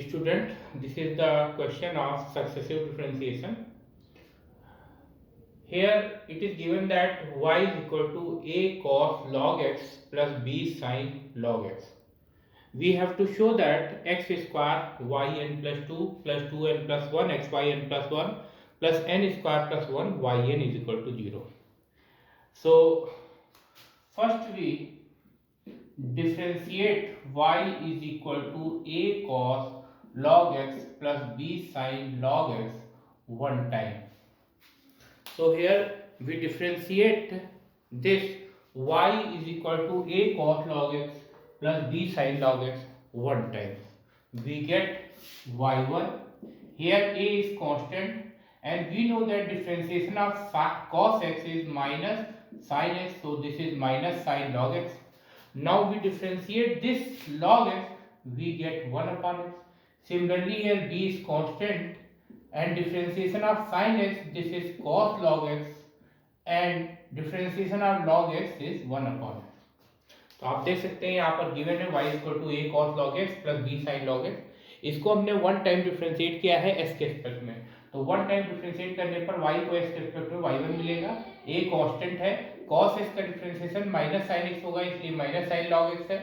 Student, this is the question of successive differentiation. Here it is given that y is equal to a cos log x plus b sin log x. We have to show that x square yn plus 2n plus 1 xyn plus 1 plus n square plus 1 yn is equal to 0. So first we differentiate y is equal to a cos log x plus b sin log x one time. So here we differentiate this y is equal to a cos log x plus b sin log x one time. We get y1. Here a is constant and we know that differentiation of cos x is minus sin x, so this is minus sin log x. Now we differentiate this log x, we get 1 upon x. Similarly here b is constant and differentiation of sin x, this is cos log x and differentiation of log x is 1 upon x. तो आप देख सकते हैं यहाँ पर given है y equal to a cos log x plus b sin log x. इसको हमने वन टाइम डिफरेंशिएट किया है x के रिस्पेक्ट में, तो वन टाइम डिफरेंशिएट करने पर y को x के रिस्पेक्ट में y1 मिलेगा. a कांस्टेंट है, cos x का डिफरेंशिएशन माइनस sin x होगा इसलिए माइनस sin log x है,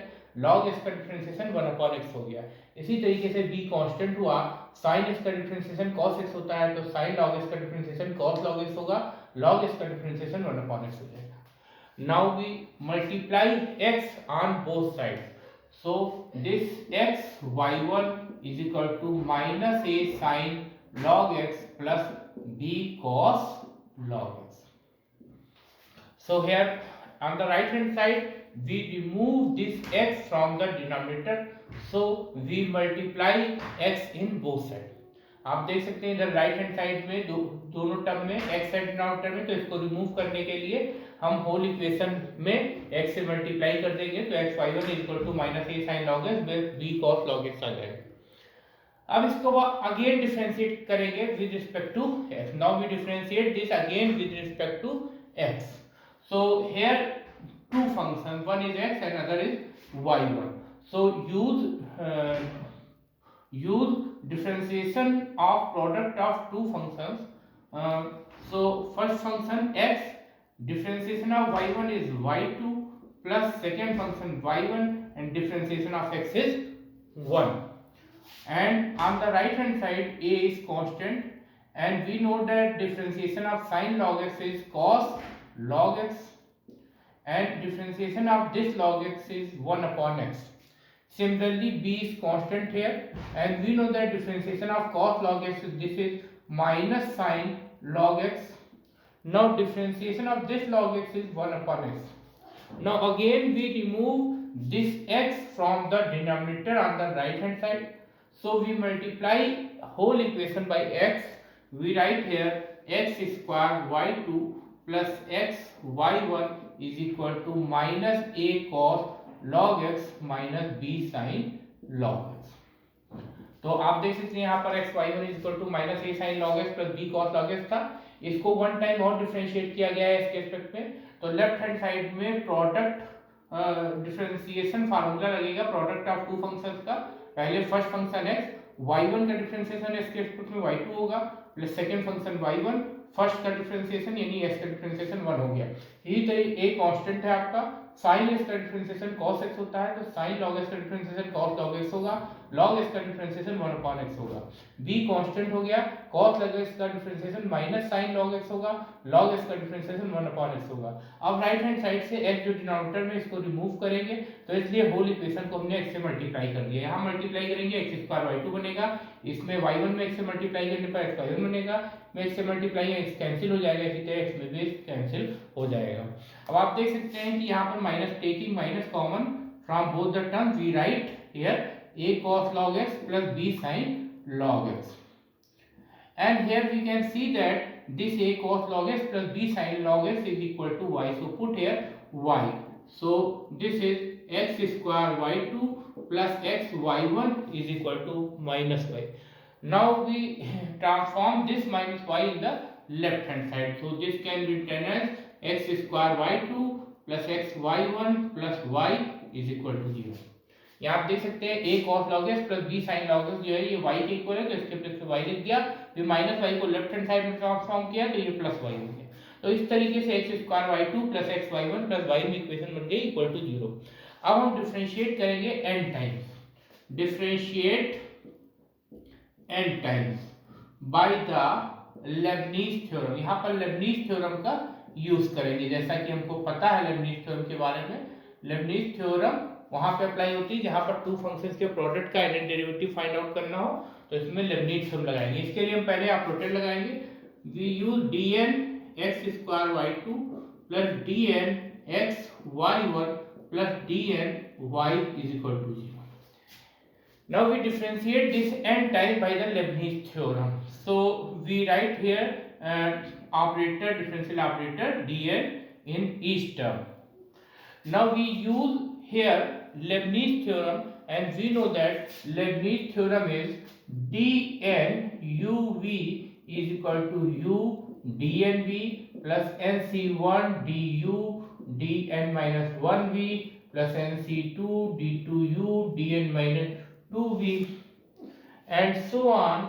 log x का डिफरेंशिएशन 1 अपॉन x हो गया. इसी तरीके से b कांस्टेंट हुआ, sin x का डिफरेंशिएशन cos x होता है तो sin log x का डिफरेंशिएशन cos log x होगा, log x का डिफरेंशिएशन 1 अपॉन x हो जाएगा. Now we multiply x on both sides. So this x y1 is equal to minus a sin log x plus b cos log x. So here on the right hand side we remove this x from the denominator, so we multiply x in both sides. आप देख सकते हैं इधर right hand side में दोनों term में x है denominator में, तो इसको रिमूव करने के लिए हम होल इक्वेशन में x से मल्टीप्लाई कर देंगे तो x y1 equal to minus a sine log x b cos log x आ जाएगा. अब इसको अगेन डिफरेंशिएट करेंगे with respect to x. Now we differentiate this again with respect to x. So here two functions, one is x and other is y1. So use differentiation of product of two functions. So first function x, differentiation of y1 is y2 plus second function y1 and differentiation of x is 1. And on the right hand side a is constant and we know that differentiation of sin log x is cos log x and differentiation of this log x is 1 upon x. Similarly b is constant here and we know that differentiation of cos log x, this is minus sin log x. Now differentiation of this log x is 1 upon x. Now again we remove this x from the denominator on the right hand side, so we multiply whole equation by x. We write here x square y2 plus x y1 is equal to minus a cos log x minus b sin log x. तो आप देख सकते हैं यहाँ पर x y1 is equal to minus a sin log x plus b cos log x था, इसको one time और डिफरेंशिएट किया गया है इसके रिस्पेक्ट में. तो लेफ्ट हैंड साइड में प्रोडक्ट डिफरेंशिएशन फार्मूला लगेगा प्रोडक्ट ऑफ टू फंक्शंस का. पहले फर्स्ट फंक्शन x y1 का डिफरेंशिएशन इसके रिस्पेक्ट में y2 होगा plus second function y1 first का डिफरेंशिएशन यानी x का डिफरेंशिएशन 1 हो गया. यही तरह a कांस्टेंट है आपका, sin x का डिफरेंशिएशन cos x होता है तो sin log x का डिफरेंशिएशन cos log x होगा, log x का डिफरेंशिएशन 1 upon x होगा. b कांस्टेंट हो गया, cos log x का differentiation minus sin log x होगा, log x का डिफरेंशिएशन 1 upon x होगा. अब राइट हैंड साइड से x जो डिनोमिनेटर में इसको रिमूव करेंगे तो इसलिए होल इक्वेशन को हमने x से मल्टीप्लाई कर दिया. यहाँ मल्टीप्लाई करेंगे x स्क्वायर y2 बनेगा, इसमें y1 में x से मल्टीप्लाई करने पर x y1 बनेगा, में x से मल्टीप्लाई x कैंसिल हो जाएगा, इसी तरह x में भी कैंसिल हो जाएगा. अब आप देख सकते हैं कि यहाँ पर minus taking minus common from both the term we write here a cos log x plus b sin log x. And here we can see that this a cos log x plus b sin log x is equal to y. So put here y. So this is x square y2 plus x y1 is equal to minus y. Now we transform this minus y in the left hand side. So this can be written as x square y2 plus x y1 plus y is equal to 0. यहाँ आप देख सकते हैं a cos log s plus b sin log s जो है ये y के equal है, तो इसके प्लस y लिख दिया, फिर माइनस y को लेफ्ट हैंड साइड में ट्रांसफॉर्म किया तो ये प्लस y हो गया। तो इस तरीके से x square y2 plus x y1 plus y में इक्वेशन बन गई इक्वल टू 0। अब हम डिफरेंशिएट करेंगे n times, differentiate n times by the Lebanese theorem. यहाँ पर लेबनीज थ्योरम का यूज करेंगे, जैसा कि हमको पता है लेबनीज थ्योरम के बारे में। लेबनीज थ्योरम वहां पे अप्लाई होती है जहां पर टू फंक्शंस के प्रोडक्ट का एनएन डेरिवेटिव फाइंड आउट करना हो, तो इसमें लेबनीज थ्योरम लगाएंगे। इसके लिए हम पहले एप्रोटेड लगाएंगे, we use dn x square y2 plus dn x y1 plus dn y is equal to 0। Now we differentiate this n time by the Leibniz theorem. So we write here operator, differential operator dn in each term. Now we use here Leibniz theorem, and we know that Leibniz theorem is dn uv is equal to u dnv plus nc1 du dn minus 1v plus nc2 d2u dn minus 2v and so on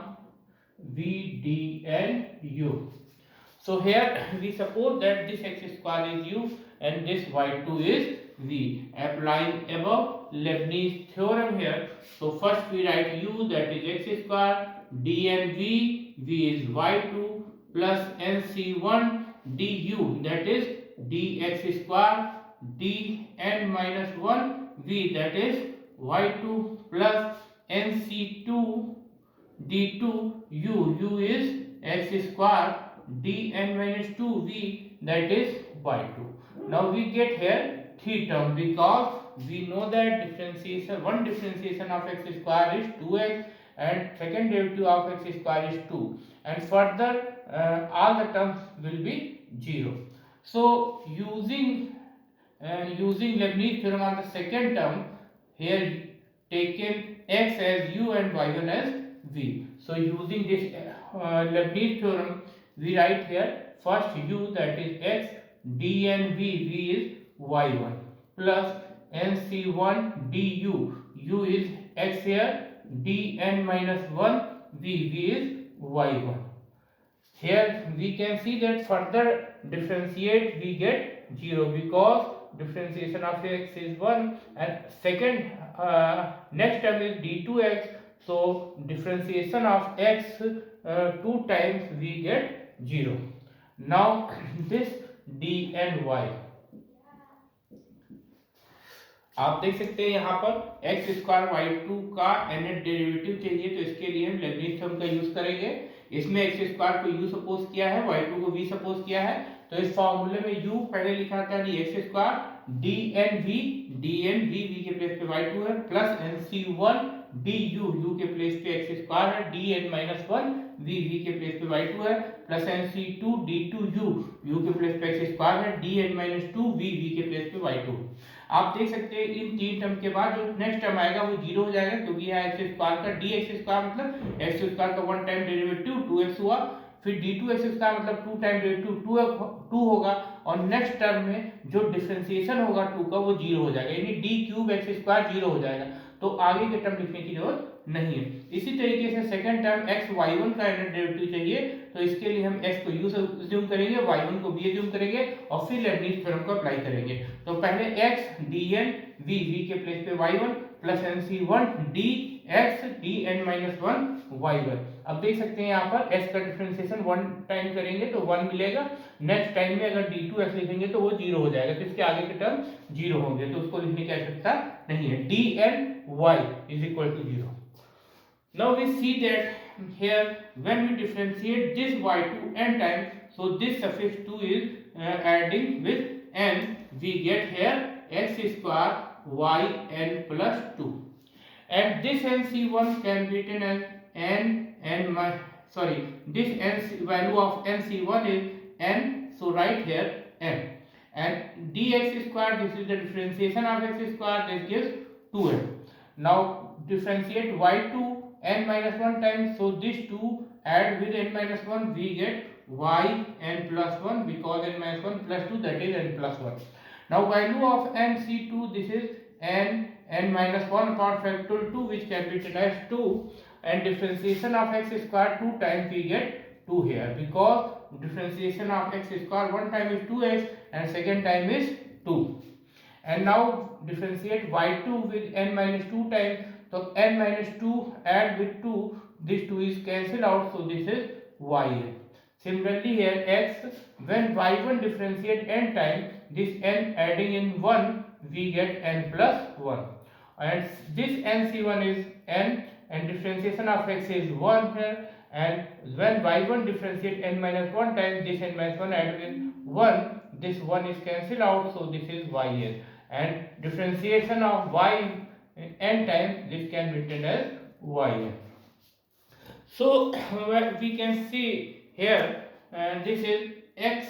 v d and u. So here we suppose that this x square is u and this y2 is v. Applying above Leibniz theorem here, so first we write u, that is x square, dn v is y2 plus nc1 du, that is dx square, dn minus 1 v, that is y2 plus nc2 d2 u is x square, dn minus 2v, that is y2. Now we get here three terms because we know that differentiation, one differentiation of x square is 2x and second derivative of x square is 2, and further all the terms will be 0. So using Leibniz theorem on the second term, here taken x as u and y1 as v. So using this Leibniz theorem, we write here first u, that is x, dn v is y1 plus nc1 du, u is x here, dn minus 1 v is y1. Here we can see that further differentiate we get 0 because differentiation of x is 1 and second next term is d2x, so differentiation of x 2 times we get 0. Now this d and y आप देख सकते हैं यहाँ पर x square y2 का nth derivative चाहिए, तो इसके लिए हम लेबनीज थ्योरम का यूज करेंगे। इसमें x स्क्वायर को u सपोज किया है, y2 को v सपोज किया है, तो इस फॉर्मूले में u पहले लिखा था x स्क्वायर dn v के प्लेस पे y2 है प्लस nc1 du के प्लेस पे x स्क्वायर है, dn माइनस 1 v के प्लेस पे y2 है प्लस nc2 d2 u के प्लेस पे x स्क्वायर है, dn माइनस 2 v के प्लेस पे y2। आप देख सकते हैं इन तीन टर्म के बाद जो नेक्स्ट टर्म आएगा वो 0 हो जाएगा, क्योंकि यहाँ एक्स स्क्वायर का dx स्क्वायर मतलब एक्स स्क्वायर का वन टाइम डेरिवेटिव 2x हुआ, फिर d2x स्क्वायर मतलब टू टाइम डेरिवेटिव 2 होगा, और नेक्स्ट टर्म में जो डिफरेंशिएशन होगा 2 का वो 0 हो जाएगा, यानी d क्यूब एक्स स्क्वायर 0 हो जाएगा, तो आगे के टर्म लिखने की जरूरत नहीं है। इसी तरीके से सेकंड टर्म x y1 का डेरिवेटिव चाहिए, तो इसके लिए हम x को u से अज्यूम करेंगे, y1 को v अज्यूम करेंगे और फिर लेबनीज थ्योरम को अप्लाई करेंगे। तो पहले x dn v के प्लेस पे y1 plus nc1 dx dn minus 1 y1। अब देख सकते हैं यहाँ पर x का डिफरेंशिएशन 1 टाइम करेंगे तो 1 मिलेगा, नेक्स्ट टाइम में अगर d2x लिखेंगे तो वो 0 हो जाएगा, तो इसके आगे के टर्म 0 होंगे, तो उसको लिखने की आवश्यकता नहीं है। dn y is equal to 0. Now we see that here when we differentiate this y to n times, so this suffix 2 is adding with n, we get here x square y n plus 2, and this nc1 can be written as this n value of nc1 is n, so write here n, and dx square, this is the differentiation of x square, this gives 2n. Now differentiate y to n minus 1 times, so this 2 add with n minus 1 we get y n plus 1, because n minus 1 plus 2, that is n plus 1. Now value of nc2, this is n n minus 1 upon factorial 2, which can be written as 2, and differentiation of x square 2 times we get 2 here, because differentiation of x square one time is 2x and second time is 2. And now differentiate y2 with n minus 2 times, so n minus 2 add with 2, this 2 is cancelled out, so this is yn. Similarly here x, when y1 differentiate n time, this n adding in 1, we get n plus 1, and this nc1 is n, and differentiation of x is 1 here, and when y1 differentiate n minus 1 time, this n minus 1 added in 1, this 1 is cancelled out, so this is yn, and differentiation of y in n time, this can be written as yn. So we can see here, this is x.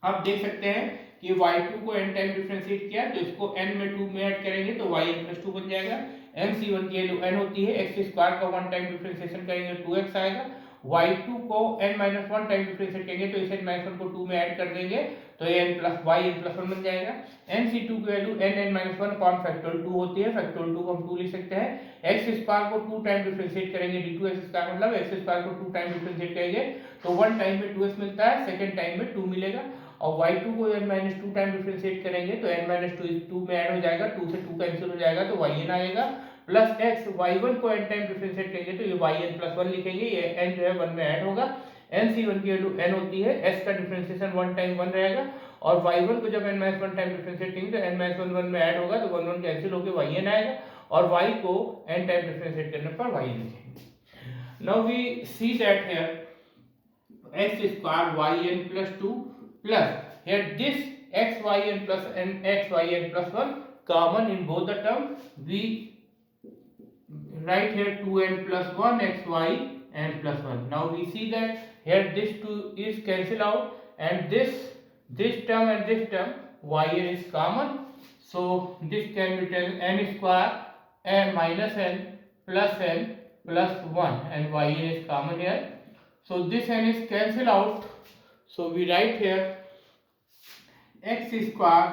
आप देख सकते हैं कि y2 को n time differentiate किया, तो इसको n में 2 में ऐड करेंगे तो yn प्लस 2 बन जाएगा। mc1 की वैल्यू n होती है, x स्क्वायर का 1 टाइम डिफरेंशिएशन करेंगे 2x आएगा। y2 को n माइनस 1 टाइम डिफरेंशिएट करेंगे तो इस n माइनस 1 को 2 में ऐड कर देंगे तो n plus y n plus 1 बन जाएगा। mc2 की value n minus 1 upon factorial 2 होती है, फैक्टोरियल 2 को हम 2 लिख सकते हैं। x स्क्वायर को 2 टाइम डिफरेंशिएट करेंगे d2x स्क्वायर, मतलब x स्क्वायर को 2 टाइम डिफरेंशिएट करेंगे तो 1 टाइम में 2x मिलता है, सेकंड टाइम में 2 मिलेगा, और y2 को n माइनस 2 टाइम डिफरेंशिएट करेंगे तो n माइनस 2 में ऐड हो जाएगा, 2 से 2 कैंसिल हो जाएगा तो yn आएगा, प्लस x, y1 को n टाइम डिफरेंशिएट करेंगे तो ये yn प्लस 1 लिखेंगे, ये n जो है 1 में ऐड होगा। nc1 की वैल्यू n होती है, s का डिफरेंशिएशन 1 टाइम 1 रहेगा, और y1 को जब n माइनस 1 टाइम डिफरेंशिएट करेंगे तो n माइनस 1 1 में ऐड होगा तो 1 1 कैंसिल होकर yn आएगा, और y को n टाइम डिफरेंशिएट करने पर yn लिखेंगे। Now we see that here x square yn plus 2 plus here this xyn plus n xyn plus 1 common in both the term, we write here 2n plus 1 xyn plus 1. Now we see that here this 2 is cancelled out, and this term and this term yn is common, so this can be written n square n minus n plus 1, and yn is common here, so this n is cancelled out, so we write here x square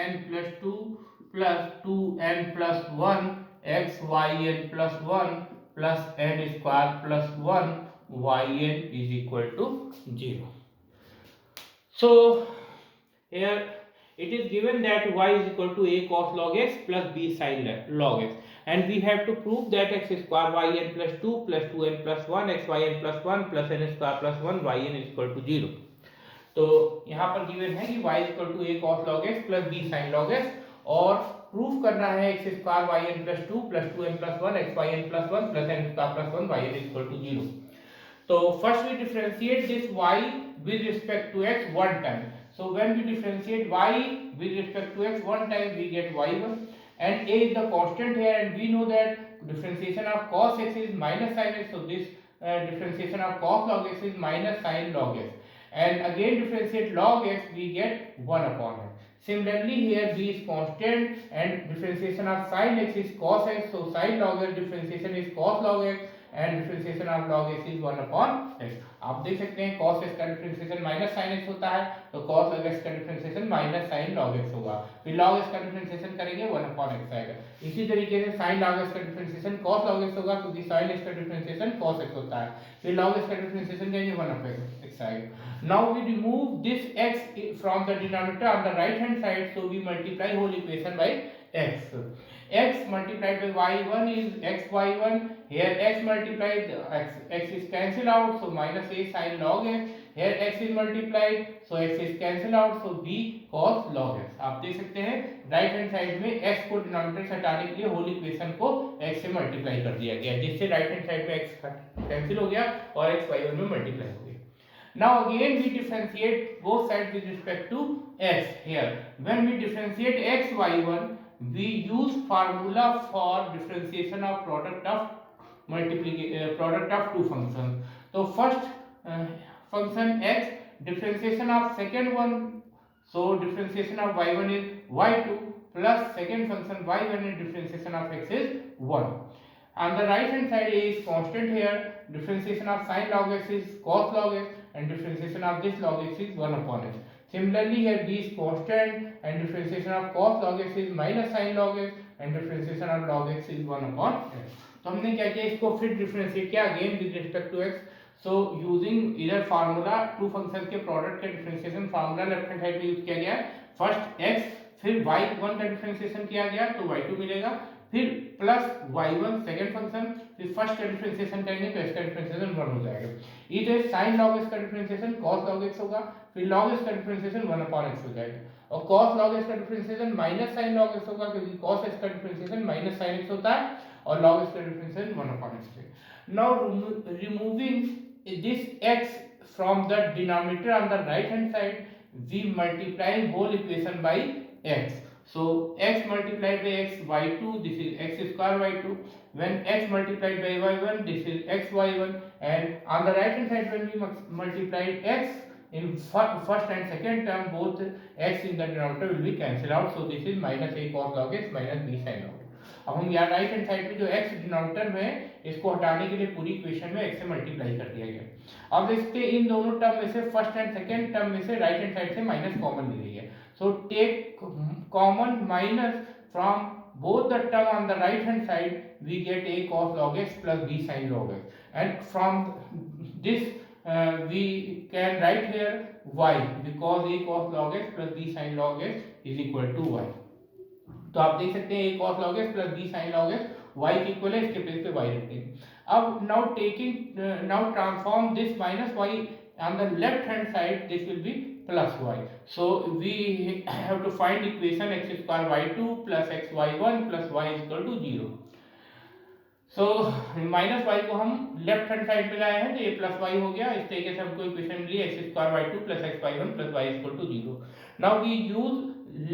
yn plus 2 plus 2n plus 1 xyn plus 1 plus n square plus 1 yn is equal to 0. So here it is given that y is equal to a cos log x plus b sin log x, and we have to prove that x square yn plus 2 plus 2n plus 1 xyn plus 1 plus n square plus 1 yn is equal to 0. तो यहाँ पर given है कि y equal to a cos log x plus b sin log x, और proof करना है x square yn plus 2 plus 2n plus 1 xyn plus 1 plus n square plus 1 yn equal to 0. तो first we differentiate this y with respect to x one time. So when we differentiate y with respect to x one time, we get y1, and a is the constant here, and we know that differentiation of cos x is minus sin x, so this differentiation of cos log x is minus sin log x, and again differentiate log x, we get 1 upon x. Similarly here b is constant, and differentiation of sin x is cos x, so sin log x differentiation is cos log x, and differentiation of log x is 1 upon x. आप देख सकते हैं cos x का differentiation minus sin x होता है, तो cos log x का differentiation minus sin log x होगा, फिर log x का डिफरेंशिएशन करेंगे 1 upon x आएगा। इसी तरीके से sin log x का डिफरेंशिएशन cos log x होगा, क्योंकि sin x का डिफरेंशिएशन cos x होता है, फिर log x का डिफरेंशिएशन करेंगे 1 upon x आएगा। Now we remove this x from the denominator on the right hand side, so we multiply whole equation by x. X multiplied by y1 is xy1, here x multiplied, x is cancelled out, so minus a sin log x, here x is multiplied, so x is cancelled out, so b cos log x. आप देख सकते हैं right hand side में x को denominator से हटाने के लिए होल इक्वेशन को x से मल्टीप्लाई कर दिया गया, जिससे राइट हैंड साइड में x कैंसिल हो गया और x y1 में मल्टीप्लाई हो गया। Now again we differentiate both sides with respect to x. Here when we differentiate x y1, we use formula for differentiation of product of product of two functions. So first function x, differentiation of second one, so differentiation of y1 is y2 plus second function y1 and differentiation of x is 1. On the right hand side a is constant here, differentiation of sin log x is cos log x, and differentiation of this log x is 1 upon x. Similarly here b is constant and differentiation of cos log x is minus sin log x and differentiation of log x is 1 upon x. तो हमने क्या किया, इसको फिर differentiate किया again with respect to x. So using इधर formula two function के product का differentiation formula left hand side पे यूज किया गया. फर्स्ट x फिर y1 का डिफरेंशिएशन किया गया तो y2 मिलेगा, फिर प्लस y1 सेकंड फंक्शन, फिर फर्स्ट का डिफरेंशिएशन करेंगे तो इसका डिफरेंशिएशन 1 हो जाएगा. इधर sin log x का डिफरेंशिएशन cos log x होगा, फिर log x का डिफरेंशिएशन 1 upon x हो जाएगा, और cos log x का differentiation minus sin log x होगा क्योंकि cos x का डिफरेंशिएशन माइनस sin x होता है और log x का डिफरेंशिएशन 1 upon x है. Now removing this x from the denominator on the right hand side, we multiply whole equation by x. So x multiplied by x y2, this is x square y2. When x multiplied by y1, this is x y1. And on the right hand side, when we multiply x in first and second term, both x in the denominator will be cancelled out. So this is minus a cos log x minus b sin log x. अब हम यहाँ right hand side पे जो x denominator में, इसको हटाने के लिए पूरी इक्वेशन में x से मल्टीप्लाई कर दिया गया. अब इसके इन दोनों टर्म में से फर्स्ट एंड सेकंड टर्म में से राइट हैंड साइड से माइनस कॉमन ले रही है. So take common minus from both the term on the right hand side, we get a cos log x plus b sin log x, and from this we can write here y, because a cos log x plus b sin log x is equal to y. तो आप देख सकते हैं a cos log x plus b sin log x y के equal है, इसके place पे y रखते हैं. अब now transform this minus y on the left hand side, this will be plus y. So we have to find equation x square y2 plus x y1 plus y is equal to 0. So minus y को हम left hand side पे लाए हैं तो ये plus y हो गया. इस तरीके से हमको equation milli x square y2 plus x y1 plus y is equal to 0. Now we use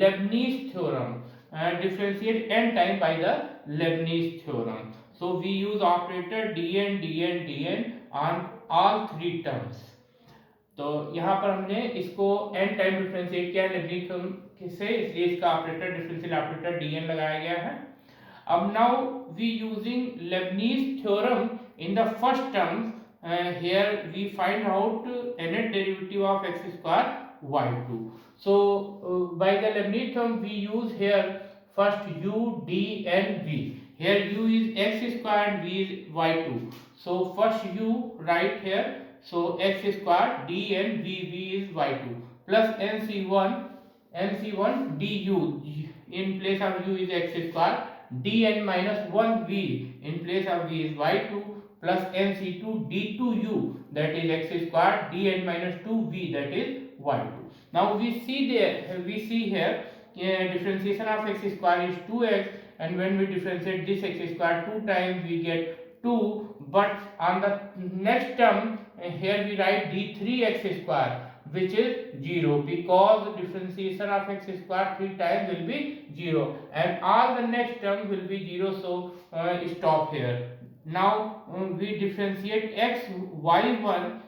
Leibniz theorem, differentiate n time by the Leibniz theorem. So we use operator dn dn dn on all three terms. तो यहाँ पर हमने इसको n time differentiate किया है Leibniz theorem से, इसलिए इसका ऑपरेटर डिफरेंशियल ऑपरेटर dn लगाया गया है. अब now we using Leibniz theorem in the first term, here we find out nth derivative of x square y2. So by the Leibniz theorem we use here first u d n v. Here u is x square and v is y2. So first u write here. So x square dn v is y2 plus nc1 du, in place of u is x square, dn minus 1 v in place of v is y2 plus nc2 d2u, that is x square, dn minus 2v, that is y2. Now we see here differentiation of x square is 2x, and when we differentiate this x square 2 times we get 2, but on the next term here we write d3x square, which is 0, because differentiation of x square 3 times will be 0 and all the next term will be 0. So stop here. Now we differentiate x y1.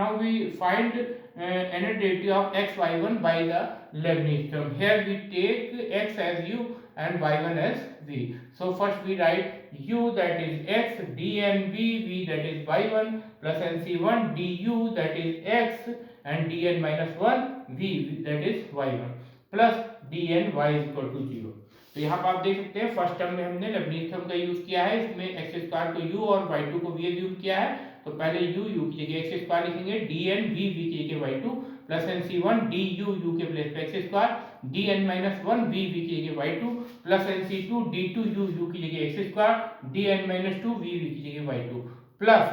Now we find nth derivative of x y1 by the Leibniz theorem. Here we take x as u and y1 as v. So first we write u, that is x, dn v that is y1 plus nc1 du, that is x, and dn minus 1 v that is y1 plus dn y is equal to 0. तो यहाँ पर आप देख सकते हैं first term में हमने Leibniz theorem का यूज किया है, इसमें एक्स स्क्वायर को u और y2 को v यूज किया है. तो पहले u की जगह एक्स स्क्वायर लिखेंगे, dn v की जगह y2 प्लस nc1 du के प्लेस पे x square, dn minus 1 v की जगह y2 प्लस nc2 d2u की जगह x square, dn minus 2 v की जगह y2 प्लस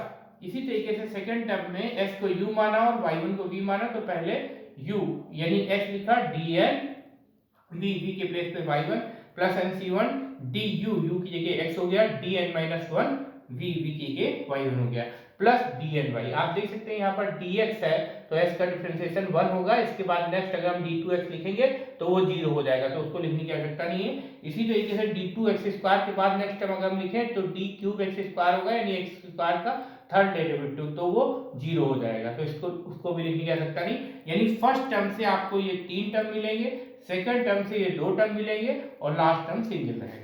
इसी तरीके से सेकंड टर्म में x को u माना और y1 को v माना. तो पहले u यानी x लिखा, dn v के प्लेस पे y1 प्लस nc1 du की जगह x हो गया, dn minus 1 v की जगह y1 हो गया प्लस dny. आप देख सकते हैं यहाँ पर dx है तो x का डिफरेंशिएशन 1 होगा. इसके बाद नेक्स्ट अगर हम d2x लिखेंगे तो वो 0 हो जाएगा, तो उसको लिखने की आवश्यकता नहीं है. इसी तरीके से d2x स्क्वायर के बाद नेक्स्ट टर्म अगर हम लिखें तो d क्यूब x स्क्वायर होगा, यानी x स्क्वायर का थर्ड डेरिवेटिव, तो वो 0 हो जाएगा, तो इसको उसको भी लिखने की आवश्यकता नहीं. यानी फर्स्ट टर्म से आपको ये 3 टर्म मिलेंगे, सेकंड टर्म से ये 2 टर्म मिलेंगे और लास्ट टर्म सिंगल रहेगा.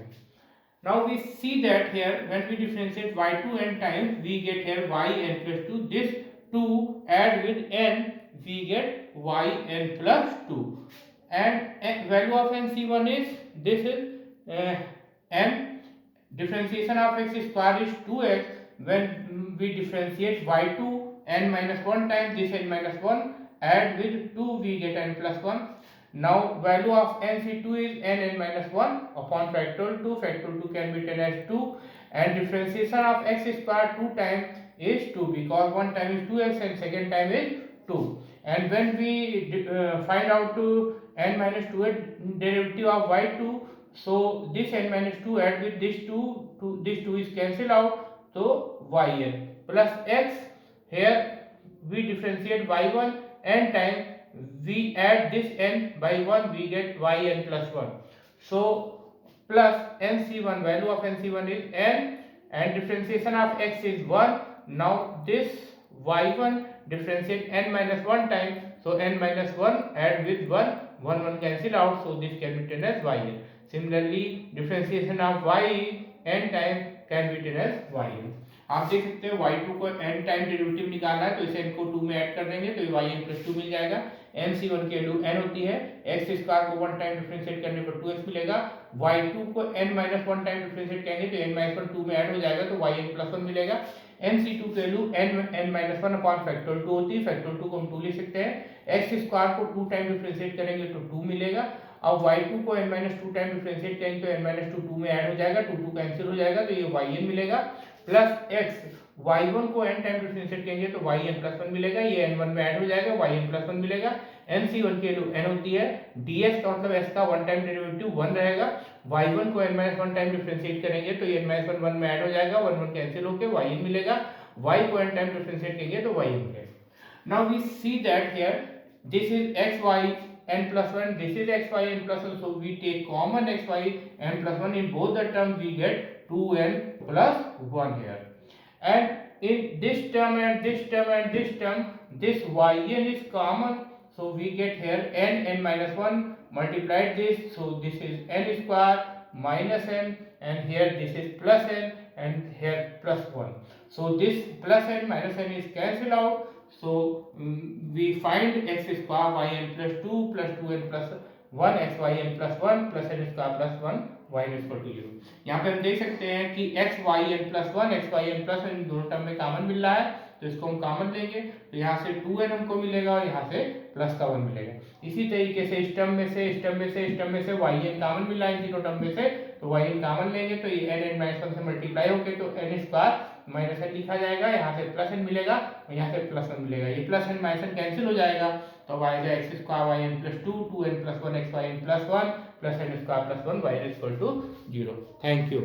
Now we see that here when we differentiate y2 n times, we get here yn plus 2. This 2 add with n, we get yn plus 2. and value of nc1 is this is n differentiation of x square is 2x. When we differentiate y2 n minus 1 times this n minus 1, add with 2 we get n plus 1. Now value of nc2 is n minus 1 upon factorial 2. Factorial 2 can be written as 2, and differentiation of x square 2 times is 2 because one time is 2x and second time is 2. And when we find out to n minus 2 derivative of y2, so this n minus 2 add with this 2, this 2 is cancelled out, so yn plus x. Here we differentiate y1 n time, we add this n by 1, we get yn plus 1. So plus nc1, value of nc1 is n, and differentiation of x is 1. Now this y1 differentiate n minus 1 time, so n minus 1 add with 1, 1 cancel out, so this can be written as yn. Similarly differentiation of y n time can be written as yn. आप देख सकते हैं y2 को n time derivative निकालना है, तो इसे n को 2 में ऐड कर देंगे तो ये yn plus 2 मिल जाएगा। nc1 की वैल्यू n होती है, x स्क्वायर को 1 टाइम डिफरेंशिएट करने पर 2x मिलेगा। y2 को n minus 1 टाइम डिफरेंशिएट करेंगे तो n minus 1 2 में ऐड हो जाएगा तो yn plus 1 मिलेगा। nc2 की value n minus 1 upon factorial 2 होती है, फैक्टोरियल 2 को हम 2 लिख सकते हैं। x स्क्वायर को 2 टाइम डिफरेंशिएट करेंगे तो 2 मिलेगा। अब y2 को n minus 2 टाइम डिफरेंशिएट करेंगे तो n minus 2 2 में ऐड हो जाएगा, 2 कैंसिल हो जाएगा तो ये yn मिलेगा प्लस x। y1 को n टाइम डिफरेंशिएट करेंगे तो yn plus 1 मिलेगा, ये n1 में ऐड हो जाएगा, yn plus 1 मिलेगा। nc1 की वैल्यू n होती है, ds का मतलब s का 1 टाइम डेरिवेटिव 1 रहेगा। y1 को n minus 1 टाइम डिफरेंशिएट करेंगे तो ये n minus 1 1 में ऐड हो जाएगा, 1 कैंसिल होकर yn मिलेगा। y को n टाइम डिफरेंशिएट करेंगे तो yn मिलेगा। Now we see that here this is xy n plus 1, this is xy n plus 1, so we take common xy n plus 1, in both the terms we get 2n plus 1 here, and in this term and this term and this term this yn is common, so we get here n minus 1 multiplied this, so this is n square minus n, and here this is plus n and here plus 1, so this plus n minus n is cancelled out. So we find x square yn plus 2 plus 2n plus 1 x yn plus 1 plus n square plus 1 yn is equal to 0। यहाँ पे हम देख सकते हैं कि x yn plus 1 x yn plus 1 दोनों term में common मिल रहा है, तो इसको हम कॉमन लेंगे तो यहाँ से 2n हमको मिलेगा और यहाँ से प्लस का 1 मिलेगा। इसी तरीके से इस टर्म में से इस टर्म में से इस टर्म में से yn कॉमन मिल रहा है इन तीनों टर्म में से, तो yn कॉमन लेंगे तो ये n माइनस 1 से मल्टीप्लाई होके तो n स्क्वायर माइनस n लिखा जाएगा, यहाँ से प्लस n मिलेगा और यहाँ से प्लस 1 मिलेगा, ये plus n minus n cancel हो जाएगा तो आएगा x square yn plus 2 2n plus 1 x yn plus 1 plus n square plus 1 y equal to 0। Thank you.